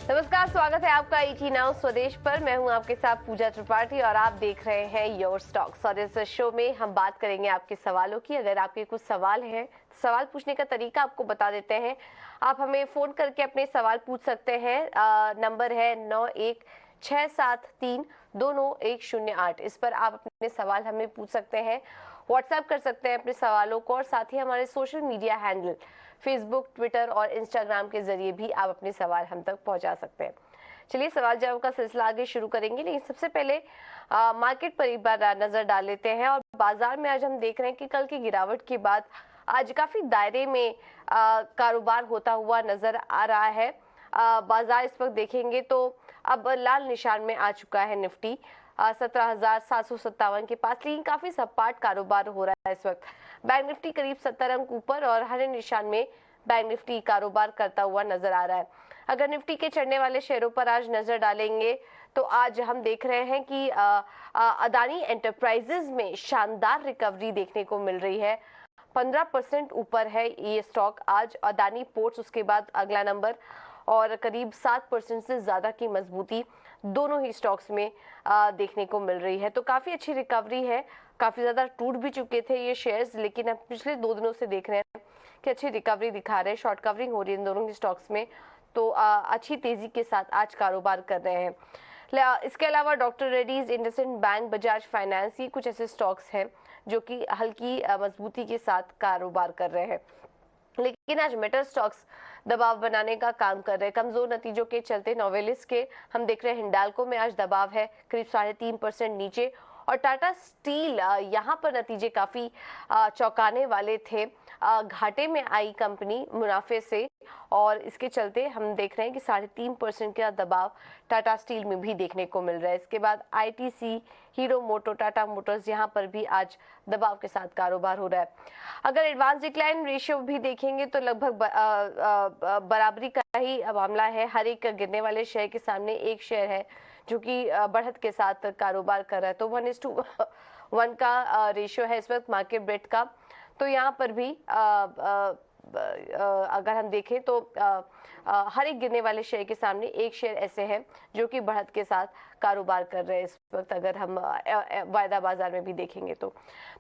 नमस्कार, स्वागत है आपका ईटी नाउ स्वदेश पर। मैं हूं आपके साथ पूजा त्रिपाठी और आप देख रहे हैं योर स्टॉक्स। और इस शो में हम बात करेंगे आपके सवालों की। अगर आपके कुछ सवाल हैं, सवाल पूछने का तरीका आपको बता देते हैं। आप हमें फोन करके अपने सवाल पूछ सकते हैं। नंबर है 9167329108। इस पर आप अपने सवाल हमें पूछ सकते हैं, व्हाट्सएप कर सकते हैं अपने सवालों को, और साथ ही हमारे social media handle Facebook, Twitter और इंस्टाग्राम के जरिए भी आप अपने सवाल हम तक पहुंचा सकते हैं। चलिए सवाल जवाब का सिलसिला आगे शुरू करेंगे, लेकिन सबसे पहले मार्केट पर एक बार नजर डाल लेते हैं। और बाजार में आज हम देख रहे हैं कि कल की गिरावट के बाद आज काफी दायरे में कारोबार होता हुआ नजर आ रहा है। बाजार इस वक्त देखेंगे तो अब लाल निशान में आ चुका है निफ्टी 17,757 के पास, लेकिन काफी सपाट कारोबार हो रहा है इस वक्त। बैंक निफ्टी करीब 70 अंक ऊपर और हरे निशान में बैंक निफ्टी कारोबार करता हुआ नजर आ रहा है। अगर निफ्टी के चढ़ने वाले शेयरों पर आज नजर डालेंगे तो आज हम देख रहे हैं कि अदानी एंटरप्राइजेज में शानदार रिकवरी देखने को मिल रही है। 15% ऊपर है ये स्टॉक आज। अदानी पोर्ट्स उसके बाद अगला नंबर, और करीब 7% से ज्यादा की मजबूती दोनों ही स्टॉक्स में देखने को मिल रही है। तो काफी अच्छी रिकवरी है। काफी ज्यादा टूट भी चुके थे ये शेयर्स, लेकिन अब पिछले 2 दिनों से देख रहे हैं कि अच्छी रिकवरी दिखा रहे हैं। शॉर्ट कवरिंग हो रही है इन दोनों के स्टॉक्स में, तो अच्छी तेजी के साथ आज कारोबार कर रहे हैं। इसके अलावा doctor Reddy's, IndusInd bank, Bajaj finance, ये कुछ ऐसे स्टॉक्स हैं जो कि हल्की मजबूती के साथ कारोबार कर रहे हैं। लेकिन आज मेटल स्टॉक्स दबाव बनाने का काम कर रहे हैं। कमजोर नतीजों के चलते नोवेलिस के हम देख रहे हैं हिंडाल्को में आज दबाव है करीब 3.5% नीचे। और टाटा स्टील यहाँ पर नतीजे काफी चौंकाने वाले थे। घाटे में आई कंपनी मुनाफे से, और इसके चलते हम देख रहे हैं कि 3.5% का दबाव टाटा स्टील में भी देखने को मिल रहा है। इसके बाद आईटीसी, हीरो मोटो, टाटा मोटर्स, यहाँ पर भी आज दबाव के साथ कारोबार हो रहा है। अगर एडवांस डिक्लाइन रेशियो भी देखेंगे तो लगभग बराबरी का ही मामला है। हर एक गिरने वाले शेयर के सामने एक शेयर है जो कि बढ़त के साथ कारोबार कर रहा है। तो 1:1 का रेशियो है इस वक्त मार्केट ब्रेड का। तो यहाँ पर भी अगर हम देखें तो हर एक गिरने वाले शेयर के सामने एक शेयर ऐसे हैं जो कि बढ़त के साथ कारोबार कर रहे हैं इस वक्त। अगर हम वायदा बाजार में भी देखेंगे तो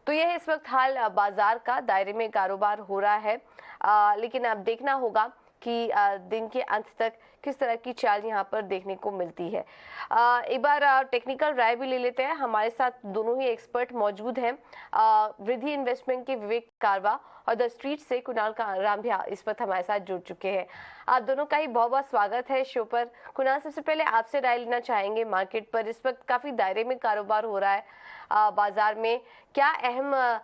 यह इस वक्त हाल बाजार का। दायरे में कारोबार हो रहा है, लेकिन अब देखना होगा कि दिन के अंत तक किस तरह की चाल यहाँ पर देखने को मिलती है। एक बार टेक्निकल राय भी ले लेते हैं। हमारे साथ दोनों ही एक्सपर्ट मौजूद हैं। वृद्धि इन्वेस्टमेंट के विवेक कारवा और द स्ट्रीट से कुणाल रामभ्या इस वक्त हमारे साथ जुड़ चुके हैं। आप दोनों का ही बहुत बहुत स्वागत है शो पर। कुणाल, सबसे पहले आपसे राय लेना चाहेंगे मार्केट पर। इस वक्त काफी दायरे में कारोबार हो रहा है बाजार में। क्या अहम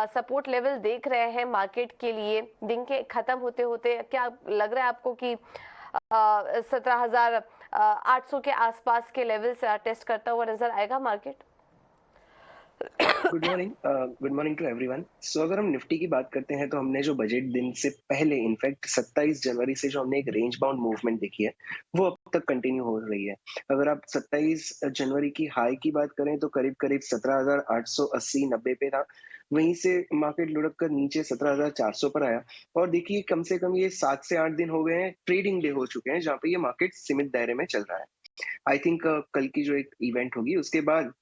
सपोर्ट लेवल देख रहे हैं मार्केट के लिए? दिन के खत्म होते होते क्या लग रहा है आपको कि 17,800 के आसपास के लेवल से टेस्ट करता हुआ नजर आएगा market? Good morning to everyone. So अगर हम निफ्टी की बात करते हैं तो हमने जो बजट दिन से पहले इनफैक्ट 27 जनवरी से जो हमने एक रेंज बाउंड मूवमेंट देखी है वो अब तक कंटिन्यू हो रही है। अगर आप 27 जनवरी की हाई की बात करें तो करीब करीब 17,880-90 पे था। वहीं से मार्केट लुढ़क कर नीचे 17,400 पर आया। और देखिए कम से कम ये 7 से 8 दिन हो गए हैं, ट्रेडिंग डे हो चुके हैं जहाँ पे ये मार्केट सीमित दायरे में चल रहा है। आई थिंक कल की जो एक इवेंट होगी उसके बाद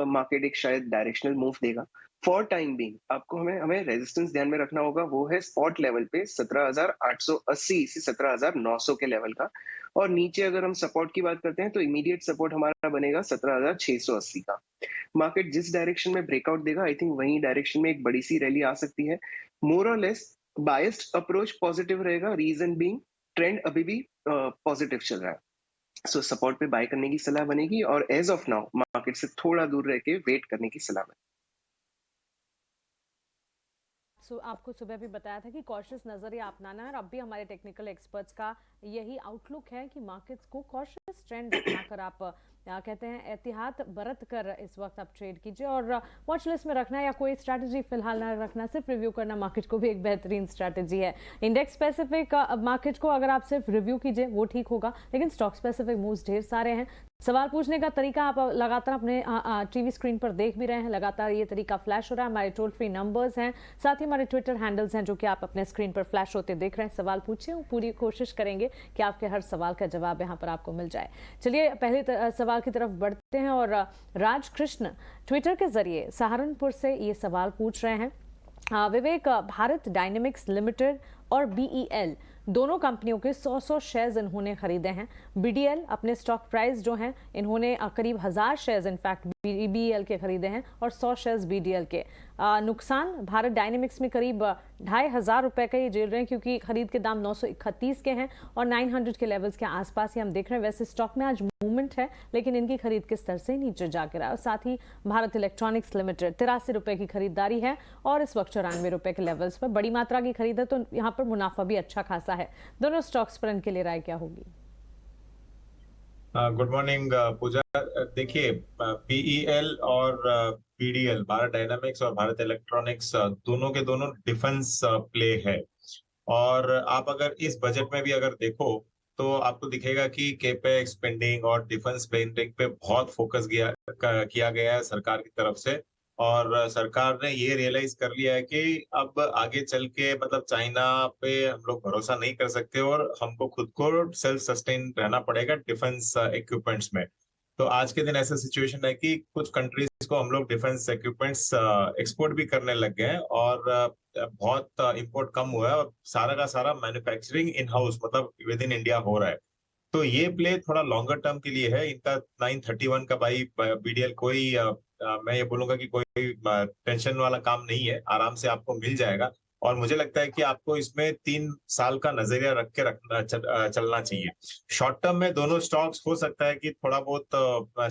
मार्केट एक शायद डायरेक्शनल मूव देगा। फॉर टाइम बीइंग आपको हमें हमें रेजिस्टेंस ध्यान में रखना होगा, वो है स्पॉट लेवल पे 17,880 से 17,900 के लेवल का। और नीचे अगर हम सपोर्ट की बात करते हैं तो इमीडिएट सपोर्ट हमारा बनेगा 17,680 का। मार्केट जिस डायरेक्शन में ब्रेकआउट देगा आई थिंक वही डायरेक्शन में एक बड़ी सी रैली आ सकती है। मोर और लेस बायस्ड अप्रोच पॉजिटिव रहेगा, रीजन बीइंग ट्रेंड अभी भी पॉजिटिव चल रहा है। सो सपोर्ट पे बाय करने की सलाह बनेगी और एज ऑफ नाउ मार्केट से थोड़ा दूर रह के वेट करने की सलाह बनेगी। आपको सुबह भी बताया था कि कॉशियस नजरिया अपनाना है, और अब भी हमारे टेक्निकल एक्सपर्ट्स का यही आउटलुक है कि मार्केट्स को कॉशियस ट्रेंड अपनाकर आप कहते हैं एहतियात बरत कर इस वक्त आप ट्रेड कीजिए, और वॉच लिस्ट में रखना या कोई स्ट्रैटेजी फिलहाल ना रखना, सिर्फ रिव्यू करना मार्केट को भी एक बेहतरीन स्ट्रैटेजी है। इंडेक्स स्पेसिफिक मार्केट को अगर आप सिर्फ रिव्यू कीजिए वो ठीक होगा, लेकिन स्टॉक स्पेसिफिक मूव्स ढेर सारे हैं। सवाल पूछने का तरीका आप लगातार अपने टीवी स्क्रीन पर देख भी रहे हैं, लगातार ये तरीका फ्लैश हो रहा है। हमारे टोल फ्री नंबर्स हैं, साथ ही हमारे ट्विटर हैंडल्स हैं जो कि आप अपने स्क्रीन पर फ्लैश होते देख रहे हैं। सवाल पूछिए, पूरी कोशिश करेंगे कि आपके हर सवाल का जवाब यहाँ पर आपको मिल जाए। चलिए पहले सवाल की तरफ बढ़ते हैं, और राज कृष्ण ट्विटर के जरिए सहारनपुर से ये सवाल पूछ रहे हैं। विवेक, भारत डायनेमिक्स लिमिटेड और बीईएल दोनों कंपनियों के 100 शेयर्स इन्होंने खरीदे हैं। बीडीएल अपने स्टॉक प्राइस जो हैं इन्होंने करीब 1000 शेयर्स इनफैक्ट बीईएल के खरीदे हैं और 100 शेयर्स बीडीएल के। नुकसान भारत डायनेमिक्स में करीब 2500 रुपए का ये झेल रहे हैं, क्योंकि खरीद के दाम 931 के हैं और 900 के लेवल्स के आसपास ही हम देख रहे हैं। वैसे स्टॉक में आज मूवमेंट है, लेकिन इनकी खरीद के स्तर से नीचे जा गिरा है। और साथ ही भारत इलेक्ट्रॉनिक्स लिमिटेड 83 रुपए की खरीदारी है और इस वक्त 94 रुपए के लेवल्स पर बड़ी मात्रा की खरीद है, तो यहाँ पर मुनाफा भी अच्छा खासा है। दोनों स्टॉक्स पर इनके लिए राय क्या होगी? गुड मॉर्निंग पूजा। देखिए, बीईएल और बीडीएल, भारत डायनामिक्स और भारत इलेक्ट्रॉनिक्स, दोनों के दोनों डिफेंस प्ले है। और आप अगर इस बजट में भी अगर देखो तो आपको दिखेगा कि केपेक्स स्पेंडिंग और डिफेंस स्पेंडिंग पे बहुत फोकस किया गया है सरकार की तरफ से। और सरकार ने ये रियलाइज कर लिया है कि अब आगे चल के मतलब चाइना पे हम लोग भरोसा नहीं कर सकते और हमको खुद को सेल्फ सस्टेन रहना पड़ेगा डिफेंस इक्विपमेंट्स में। तो आज के दिन ऐसा सिचुएशन है कि कुछ कंट्रीज को हम लोग डिफेंस इक्विपमेंट्स एक्सपोर्ट भी करने लग गए हैं, और बहुत इंपोर्ट कम हुआ है और सारा का सारा मैन्युफैक्चरिंग इन हाउस मतलब विद इन इंडिया हो रहा है। तो ये प्ले थोड़ा लॉन्गर टर्म के लिए है। इनका 931 का भाई बीडीएल कोई मैं ये बोलूंगा कि कोई टेंशन वाला काम नहीं है, आराम से आपको मिल जाएगा। और मुझे लगता है कि आपको इसमें 3 साल का नजरिया रख के चलना चाहिए। शॉर्ट टर्म में दोनों स्टॉक्स हो सकता है कि थोड़ा बहुत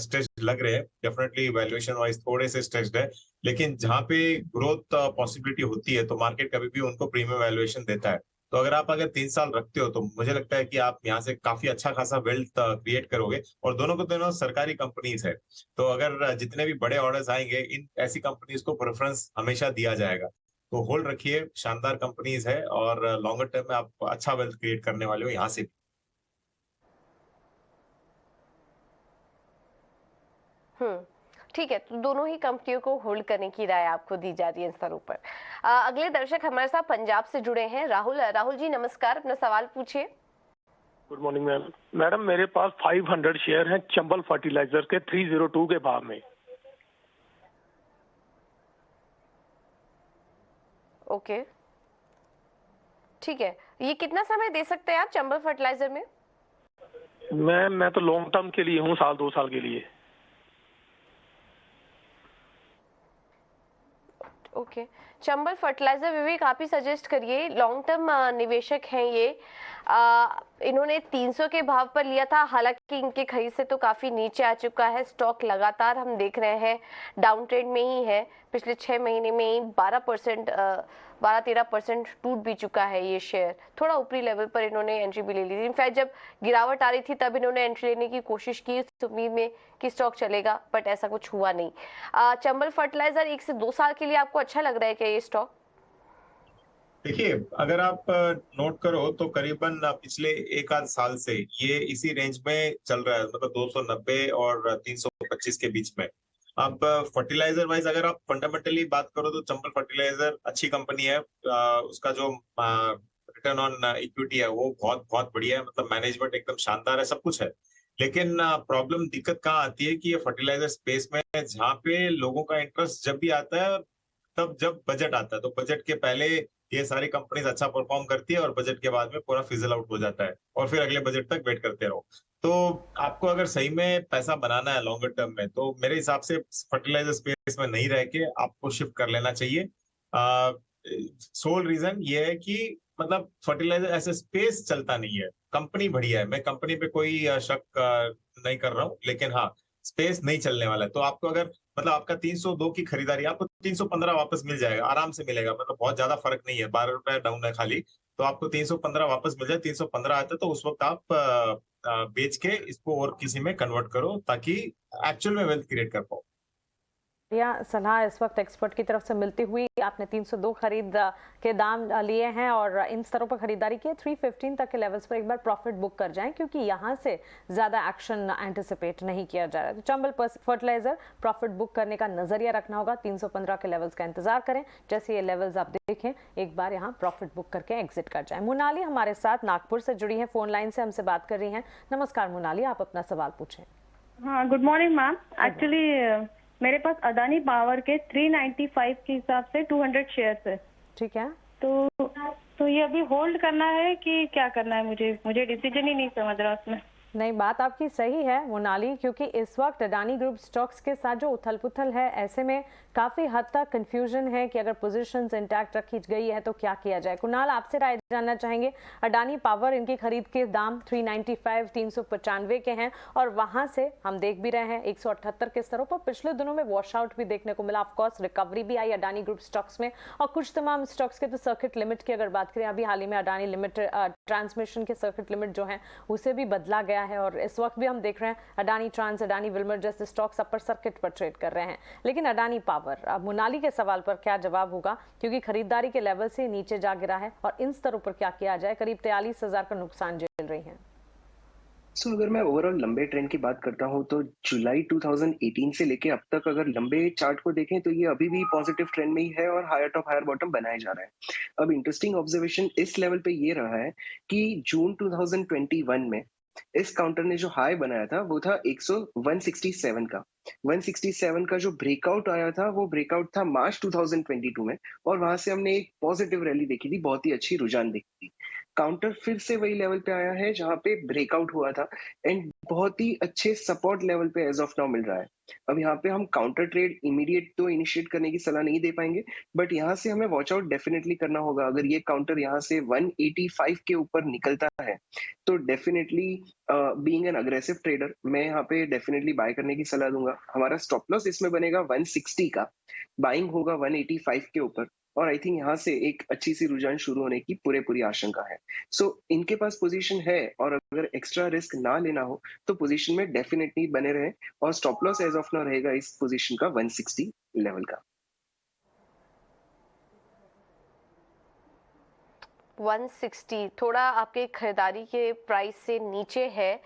स्ट्रेच लग रहे हैं, डेफिनेटली वैल्यूएशन वाइज थोड़े से स्ट्रेच्ड है, लेकिन जहां पे ग्रोथ पॉसिबिलिटी होती है तो मार्केट कभी भी उनको प्रीमियम वैल्यूएशन देता है। तो अगर 3 साल रखते हो तो मुझे लगता है कि आप यहाँ से काफी अच्छा खासा वेल्थ क्रिएट करोगे। और दोनों को दोनों सरकारी कंपनीज है, तो अगर जितने भी बड़े ऑर्डर्स आएंगे इन ऐसी कंपनीज को प्रेफरेंस हमेशा दिया जाएगा। तो होल्ड रखिए, शानदार कंपनीज है और लॉन्गर टर्म में आप अच्छा वेल्थ क्रिएट करने वाले हो यहाँ से। ठीक है, तो दोनों ही कंपनियों को होल्ड करने की राय आपको दी जा रही है इन स्तरों पर। अगले दर्शक हमारे साथ पंजाब से जुड़े हैं, राहुल जी नमस्कार, अपना सवाल पूछिए। Good morning ma'am. मैडम मेरे पास 500 शेयर हैं चंबल फर्टिलाइजर के 302 के भाव में। ओके, ठीक है, ये कितना समय दे सकते हैं आप चंबल फर्टिलाइजर में? मैं तो लॉन्ग टर्म के लिए हूँ, 2 साल के लिए। ओके, चंबल फर्टिलाइजर विवेक आप ही सजेस्ट करिए, लॉन्ग टर्म निवेशक हैं ये। इन्होंने 300 के भाव पर लिया था, हालांकि इनके खरीद से तो काफी नीचे आ चुका है। स्टॉक लगातार हम देख रहे हैं डाउन ट्रेंड में ही है, पिछले 6 महीने में ही 12-13% टूट भी चुका है ये शेयर। थोड़ा ऊपरी लेवल पर इन्होंने एंट्री भी ले ली थी, इनफैक्ट जब गिरावट आ रही थी तब इन्होंने एंट्री लेने की कोशिश की इस उम्मीद में कि स्टॉक चलेगा, बट ऐसा कुछ हुआ नहीं। चंबल फर्टिलाइजर 1 से 2 साल के लिए आपको अच्छा लग रहा है क्या ये स्टॉक? देखिए, अगर आप नोट करो तो करीबन पिछले 1 आध साल से ये इसी रेंज में चल रहा है, मतलब 290 और 325 के बीच में। अब फर्टिलाइजर वाइज अगर आप फंडामेंटली बात करो तो चंबल फर्टिलाइजर अच्छी कंपनी है। उसका जो रिटर्न ऑन इक्विटी है वो बहुत बहुत बढ़िया है, मतलब मैनेजमेंट एकदम शानदार है, सब कुछ है। लेकिन प्रॉब्लम दिक्कत कहाँ आती है कि ये फर्टिलाइजर स्पेस में जहाँ पे लोगों का इंटरेस्ट जब भी आता है तब जब बजट आता है, तो बजट के पहले ये सारी कंपनीज अच्छा परफॉर्म करती है और बजट के बाद में पूरा फिजल आउट हो जाता है और फिर अगले बजट तक वेट करते रहो। तो आपको अगर सही में पैसा बनाना है लॉन्गर टर्म में तो मेरे हिसाब से फर्टिलाइजर स्पेस में नहीं रह के आपको शिफ्ट कर लेना चाहिए। सोल रीजन ये है कि मतलब फर्टिलाइजर ऐसे स्पेस चलता नहीं है, कंपनी बढ़िया है, मैं कंपनी पे कोई शक नहीं कर रहा हूँ, लेकिन हाँ स्पेस नहीं चलने वाला है। तो आपको अगर मतलब आपका 302 की खरीदारी आपको 315 वापस मिल जाएगा, आराम से मिलेगा, मतलब बहुत ज्यादा फर्क नहीं है, 12 रुपए डाउन है खाली। तो आपको 315 वापस मिल जाए, 315 आता है तो उस वक्त आप बेच के इसको और किसी में कन्वर्ट करो ताकि एक्चुअल में वेल्थ क्रिएट कर पाओ। यह सलाह इस वक्त एक्सपर्ट की तरफ से मिलती हुई आपने 302 खरीद के दाम लिए हैं और इन स्तरों पर खरीदारी की है। 315 तक के लेवल्स पर एक बार प्रॉफिट बुक कर जाएं क्योंकि यहां से ज्यादा एक्शन एंटिसिपेट नहीं किया जा रहा है। तो चंबल फर्टिलाइजर प्रॉफिट बुक करने का नजरिया रखना होगा। 315 के लेवल्स का इंतजार करें, जैसे ये लेवल्स आप देखें एक बार यहाँ प्रॉफिट बुक करके एग्जिट कर जाए। मोनाली हमारे साथ नागपुर से जुड़ी है, फोन लाइन से हमसे बात कर रही है। नमस्कार मोनाली, आप अपना सवाल पूछें। हाँ, गुड मॉर्निंग मैम। एक्चुअली मेरे पास अदानी पावर के 395 के हिसाब से 200 शेयर्स है। ठीक है, तो ये अभी होल्ड करना है कि क्या करना है? मुझे डिसीजन ही नहीं समझ रहा उसमें। नहीं, बात आपकी सही है मोनाली, क्योंकि इस वक्त अडानी ग्रुप स्टॉक्स के साथ जो उथल पुथल है, ऐसे में काफी हद तक कंफ्यूजन है कि अगर पोजीशंस इंटैक्ट रखी गई है तो क्या किया जाए। कुणाल, आपसे राय जानना चाहेंगे। अडानी पावर, इनकी खरीद के दाम 395 395 के हैं और वहां से हम देख भी रहे हैं 178 के स्तरों पर पिछले दिनों में वॉश आउट भी देखने को मिला। ऑफकोर्स रिकवरी भी आई अडानी ग्रुप स्टॉक्स में और कुछ तमाम स्टॉक्स के तो सर्किट लिमिट की अगर बात करें, अभी हाल ही में अडानी लिमिट ट्रांसमिशन के सर्किट लिमिट जो है उसे भी बदला गया है और इस वक्त भी हम देख रहे हैं अडानी ट्रांस, अडानी विल्मर जैसे स्टॉक्स अपर सर्किट पर ट्रेड कर रहे हैं। लेकिन अडानी पावर, अब मोनाली के सवाल पर क्या जवाब होगा, क्योंकि खरीदारी के लेवल से नीचे जा गिरा है और इन स्तरों पर क्या किया जाए। करीब 43,000 का नुकसान झेल रही है। अगर मैं ओवरऑल लंबे ट्रेंड की बात करता हूं तो जुलाई 2018 से लेके अब तक अगर लंबे चार्ट को देखें तो ये अभी भी पॉजिटिव ट्रेंड में ही है और हायर टॉप हायर बॉटम बनाया जा रहा है। अब इंटरेस्टिंग ऑब्जर्वेशन इस लेवल पे ये रहा है कि जून 2021 में इस काउंटर ने जो हाई बनाया था वो था 167 का। 167 का जो ब्रेकआउट आया था वो ब्रेकआउट था मार्च 2022 में और वहां से हमने एक पॉजिटिव रैली देखी थी, बहुत ही अच्छी रुझान देखी थी। काउंटर फिर से वही लेवल पे आया है जहां पे ब्रेकआउट हुआ था एंड बहुत ही अच्छे सपोर्ट लेवल पे एज ऑफ नाउ मिल रहा है। अब यहाँ पे हम काउंटर ट्रेड इमीडिएट तो इनिशिएट करने की सलाह नहीं दे पाएंगे, बट यहाँ से हमें वॉच आउट डेफिनेटली करना होगा। अगर ये काउंटर यहाँ से 185 के ऊपर निकलता है तो definitely being an aggressive trader मैं यहाँ पे डेफिनेटली बाय करने की सलाह दूंगा। हमारा स्टॉप लॉस इसमें बनेगा 160 का, बाइंग होगा 185 के ऊपर और आई थिंक यहाँ से एक अच्छी सी रुझान शुरू होने की पूरी आशंका है। इनके पास पोजीशन है और अगर एक्स्ट्रा रिस्क ना लेना हो तो पोजीशन में डेफिनेटली बने रहे और stop loss as of now रहेगा इस पोजीशन का 160 लेवल का। 160 थोड़ा आपके खरीदारी के प्राइस से नीचे है,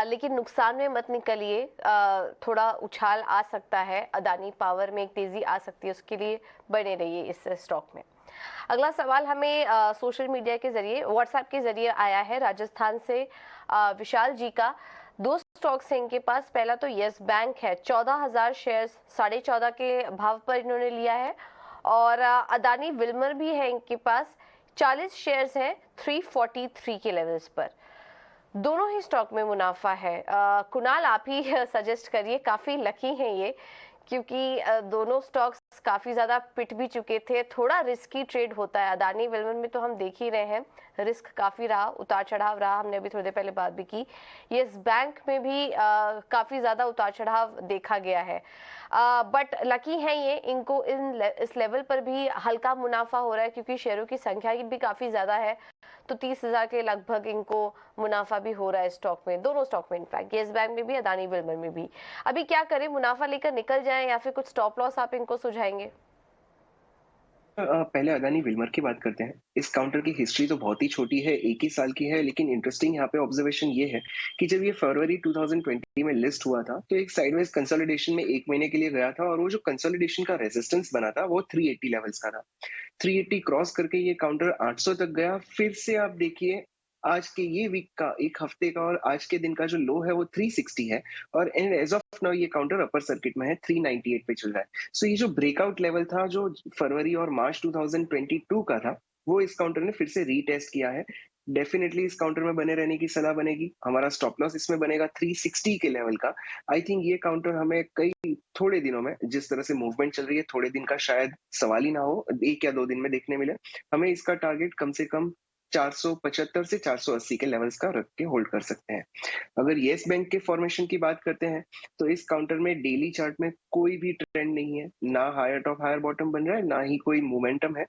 लेकिन नुकसान में मत निकलिए। थोड़ा उछाल आ सकता है, अदानी पावर में एक तेजी आ सकती है, उसके लिए बने रहिए इस स्टॉक में। अगला सवाल हमें सोशल मीडिया के जरिए, व्हाट्सएप के जरिए आया है राजस्थान से विशाल जी का। 2 स्टॉक्स हैं इनके पास। पहला तो यस बैंक है, 14,000 शेयर्स 14.5 के भाव पर इन्होंने लिया है और अदानी विल्मर भी है इनके पास, 40 शेयर्स हैं 343 के लेवल्स पर। दोनों ही स्टॉक में मुनाफा है। कुणाल, आप ही सजेस्ट करिए, काफी लकी हैं ये क्योंकि दोनों स्टॉक्स काफी ज्यादा पिट भी चुके थे। थोड़ा रिस्की ट्रेड होता है। अदानी विल्मर में तो हम देख ही रहे हैं रिस्क काफी रहा, उतार चढ़ाव रहा, हमने अभी थोड़ी देर पहले बात भी की। यस बैंक में भी काफी ज्यादा उतार चढ़ाव देखा गया है, बट लकी है ये, इनको इस लेवल पर भी हल्का मुनाफा हो रहा है क्योंकि शेयरों की संख्या भी काफी ज्यादा है, तो 30,000 के लगभग इनको मुनाफा भी हो रहा है स्टॉक में, दोनों स्टॉक में, इनफैक्ट येस बैंक में भी अदानी विल्मर में भी। अभी क्या करें, मुनाफा लेकर निकल जाएं या फिर कुछ स्टॉप लॉस आप इनको सुझाएंगे? पहले अदानी विल्मर की बात करते हैं। इस काउंटर की हिस्ट्री तो बहुत ही छोटी है, 1 ही साल की है, लेकिन इंटरेस्टिंग यहाँ पे ऑब्जर्वेशन ये है कि जब ये फरवरी 2020 में लिस्ट हुआ था तो एक साइडवेज कंसोलिडेशन में 1 महीने के लिए गया था और वो जो कंसोलिडेशन का रेजिस्टेंस बना था वो 380 लेवल्स का था। 380 क्रॉस करके ये काउंटर 800 तक गया। फिर से आप देखिए आज के ये वीक का, एक हफ्ते का और आज के दिन का जो लो है वो 360 है और एज ऑफ नाउ ये काउंटर अपर सर्किट में है, 398 पे चल रहा है। ये जो ब्रेकआउट लेवल था जो फरवरी और मार्च 2022 का था वो इस काउंटर ने फिर से रीटेस्ट किया है। डेफिनेटली इस काउंटर में बने रहने की सलाह बनेगी। हमारा स्टॉप लॉस इसमें बनेगा 360 के लेवल का। आई थिंक ये काउंटर हमें थोड़े दिनों में, जिस तरह से मूवमेंट चल रही है, थोड़े दिन का शायद सवाल ही ना हो, 1 या 2 दिन में देखने मिले। हमें इसका टारगेट कम से कम 475 से 480 के लेवल्स का रख के होल्ड कर सकते हैं। अगर येस बैंक के फॉर्मेशन की बात करते हैं, तो इस काउंटर में डेली चार्ट में कोई भी ट्रेंड नहीं है, ना हायर टॉप हायर बॉटम बन रहा है, ना ही कोई मोमेंटम है।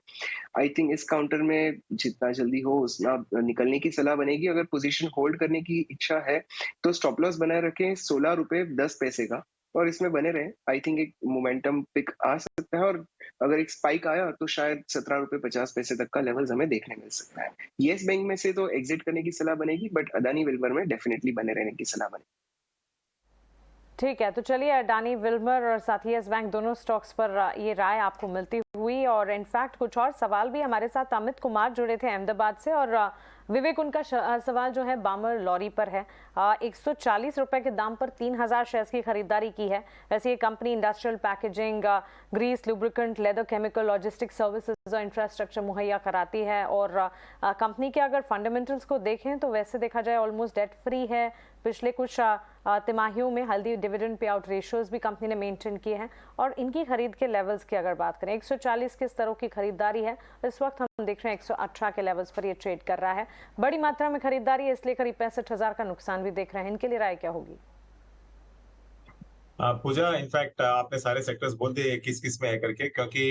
आई थिंक इस काउंटर में जितना जल्दी हो उतना निकलने की सलाह बनेगी। अगर पोजीशन होल्ड करने की इच्छा है, तो स्टॉप लॉस बनाए रखें 16 रुपए 10 पैसे का और इसमें बने रहें। आई थिंक एक मोमेंटम पिक आ सकता है और अगर एक स्पाइक आया तो शायद 17 रुपए 50 पैसे तक का लेवल्स हमें देखने मिल सकता है। येस बैंक में से तो एग्जिट करने की सलाह बनेगी, बट अदानी विल्मर में डेफिनेटली बने रहने की सलाह बनेगी। ठीक है, तो चलिए अडानी विल्मर और साथ ही येस बैंक दोनों स्टॉक्स पर ये राय आपको मिलती हुई। और इनफैक्ट कुछ और सवाल भी हमारे साथ अमित कुमार जुड़े थे अहमदाबाद से, और विवेक उनका सवाल जो है बामर लॉरी पर है। 140 रुपए के दाम पर 3000 शेयर्स की खरीदारी की है। वैसे ये company industrial packaging, grease, lubricant, leather, chemical, logistic services और इंफ्रास्ट्रक्चर मुहैया कराती है। और कंपनी के अगर फंडामेंटल्स को देखें तो वैसे देखा जाए ऑलमोस्ट डेट फ्री है। पिछले कुछ तिमाहियों में healthy dividend pay out ratios भी कंपनी ने मेंटेन किए हैं। और इनकी खरीद के लेवल्स की अगर बात करें, 140 के स्तरों की खरीदारी है। इस वक्त हम देख रहे हैं 118 के लेवल्स पर ये ट्रेड कर रहा है। बड़ी मात्रा में खरीदारी है, इसलिए करीब 65,000 का नुकसान भी देख रहे हैं। इनके लिए राय क्या होगी? पूजा, इनफैक्ट आपने सारे सेक्टर्स बोल दिए किस किस में है करके, क्योंकि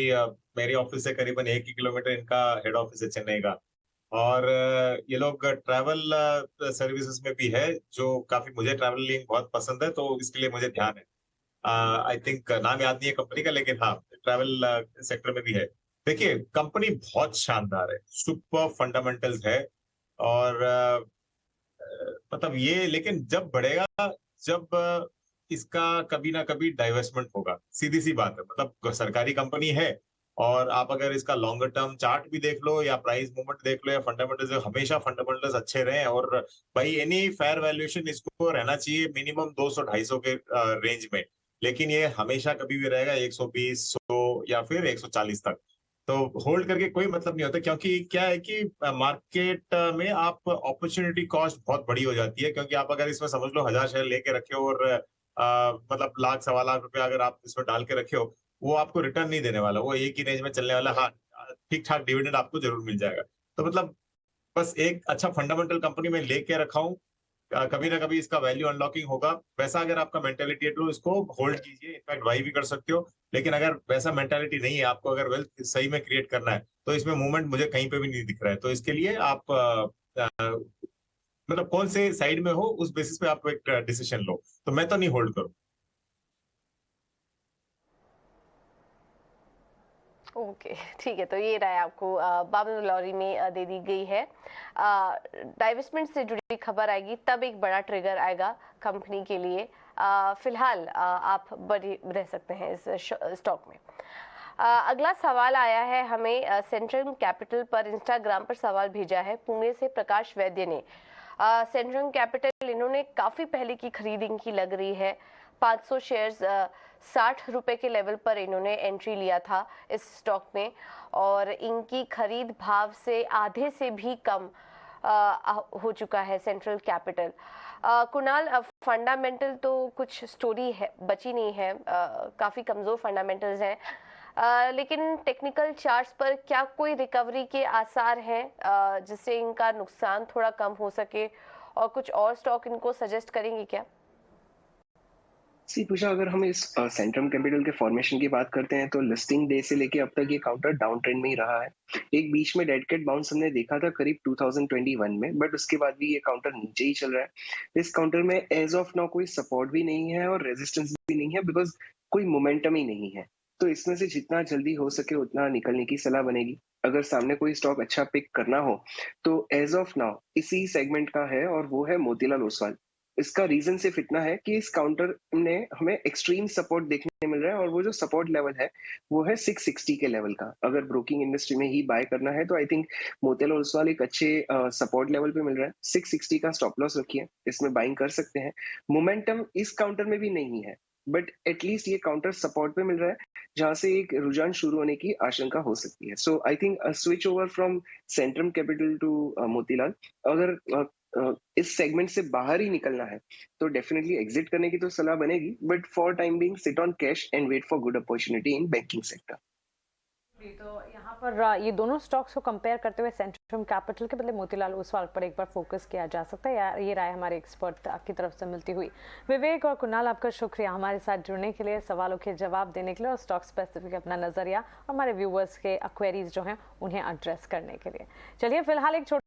मेरे ऑफिस से करीबन 1 ही किलोमीटर इनका हेड ऑफिस है चेन्नई का। और ये लोग ट्रैवल सर्विसेज में भी है, जो काफी मुझे ट्रैवलिंग बहुत पसंद है, तो इसके लिए मुझे ध्यान है। आई थिंक नाम याद नहीं है कंपनी का, लेकिन हाँ ट्रैवल सेक्टर में भी है। देखिए कंपनी बहुत शानदार है, सुपर फंडामेंटल्स है। और मतलब ये, लेकिन जब बढ़ेगा, जब इसका कभी ना कभी डाइवेस्टमेंट होगा, सीधी सी बात है। मतलब सरकारी कंपनी है, और आप अगर इसका लॉन्गर टर्म चार्ट भी देख लो या प्राइस मूवमेंट देख लो या फंडामेंटल्स, हमेशा फंडामेंटल्स अच्छे रहे। और भाई एनी फेयर वैल्यूएशन इसको रहना चाहिए मिनिमम 200-250 के रेंज में, लेकिन ये हमेशा कभी भी रहेगा 120, 100 या फिर 140 तक। तो होल्ड करके कोई मतलब नहीं होता, क्योंकि क्या है कि मार्केट में आप अपॉर्चुनिटी कॉस्ट बहुत बड़ी हो जाती है। क्योंकि आप अगर इसमें समझ लो 1000 शेयर लेके रखे हो और मतलब लाख सवा लाख रुपए अगर आप इसमें डाल के रखे हो, वो आपको रिटर्न नहीं देने वाला, वो एक ही रेंज में चलने वाला। हाँ, ठीक ठाक डिविडेंड आपको जरूर मिल जाएगा। तो मतलब बस एक अच्छा फंडामेंटल कंपनी में लेके रखा हूँ, कभी ना कभी इसका वैल्यू अनलॉकिंग होगा। वैसा अगर आपका मेंटेलिटी है तो इसको होल्ड कीजिए, इनफैक्ट बाई भी कर सकते हो। लेकिन अगर वैसा मेंटेलिटी नहीं है, आपको अगर वेल्थ सही में क्रिएट करना है, तो इसमें मूवमेंट मुझे कहीं पे भी नहीं दिख रहा है। तो इसके लिए आप मतलब कौन से साइड में हो उस बेसिस पे आप एक डिसीजन लो। तो मैं तो नहीं होल्ड करूँ। ओके, ठीक है, तो ये राय आपको बामर लॉरी में दे दी गई है। डाइवेस्टमेंट से जुड़ी खबर आएगी तब एक बड़ा ट्रिगर आएगा कंपनी के लिए। फिलहाल आप बड़े रह सकते हैं इस स्टॉक में। अगला सवाल आया है हमें सेंट्रम कैपिटल पर, इंस्टाग्राम पर सवाल भेजा है पुणे से प्रकाश वैद्य ने। सेंट्रम कैपिटल इन्होंने काफी पहले की खरीद इनकी लग रही है। 500 शेयर्स 60 रुपए के लेवल पर इन्होंने एंट्री लिया था इस स्टॉक में, और इनकी खरीद भाव से आधे से भी कम हो चुका है सेंट्रल कैपिटल। कुणाल, फंडामेंटल तो कुछ स्टोरी है बची नहीं है, काफी कमजोर फंडामेंटल्स हैं, लेकिन टेक्निकल चार्ट्स पर क्या कोई रिकवरी के आसार हैं जिससे इनका नुकसान थोड़ा कम हो सके, और कुछ और स्टॉक इनको सजेस्ट करेंगे क्या? पूछा, अगर हम इस सेंट्रम कैपिटल के फॉर्मेशन की बात करते हैं तो लिस्टिंग डे से लेके अब तक ये काउंटर डाउन ट्रेंड में ही रहा है। एक बीच में डेड कैट बाउंस हमने देखा था करीब 2021 में, बट उसके बाद भी ये काउंटर नीचे ही चल रहा है। इस काउंटर में एज ऑफ नाउ कोई सपोर्ट भी नहीं है और रेजिस्टेंस भी नहीं है, बिकॉज कोई मोमेंटम ही नहीं है। तो इसमें से जितना जल्दी हो सके उतना निकलने की सलाह बनेगी। अगर सामने कोई स्टॉक अच्छा पिक करना हो तो एज ऑफ नाउ इसी सेगमेंट का है, और वो है मोतीलाल ओसवाल। इसका रीजन सिर्फ इतना है कि इस काउंटर में हमें एक्सट्रीम सपोर्ट देखने मिल रहा है, और वो जो सपोर्ट लेवल है वो है 660 के लेवल का। अगर ब्रोकिंग इंडस्ट्री में ही बाय करना है तो आई थिंक मोतीलाल ओसवाल एक अच्छे सपोर्ट लेवल पे मिल रहा है। 660 का स्टॉप लॉस रखिए, इसमें बाइंग कर सकते हैं। मोमेंटम इस काउंटर में भी नहीं है, बट एटलीस्ट ये काउंटर सपोर्ट पे मिल रहा है जहां से एक रुझान शुरू होने की आशंका हो सकती है। So I think switch over from Centrum Capital to Motilal. अगर इस सेगमेंट से बाहर ही निकलना है तो डेफिनेटली एग्जिट करने की तो सलाह बनेगी, but for time being sit on cash and wait for good opportunity in banking sector. तो यहाँ पर ये दोनों स्टॉक्स को कंपेयर करते हुए सेंट्रल कैपिटल के बदले मोतीलाल ओसवाल पर एक बार फोकस किया जा सकता है, या ये राय हमारे एक्सपर्ट की तरफ से मिलती हुई। विवेक और कुणाल, आपका शुक्रिया हमारे साथ जुड़ने के लिए, सवालों के जवाब देने के लिए और स्टॉक स्पेसिफिक अपना नजरिया हमारे व्यूवर्स के क्वेरीज जो हैं उन्हें एड्रेस करने के लिए। चलिए फिलहाल एक छोटा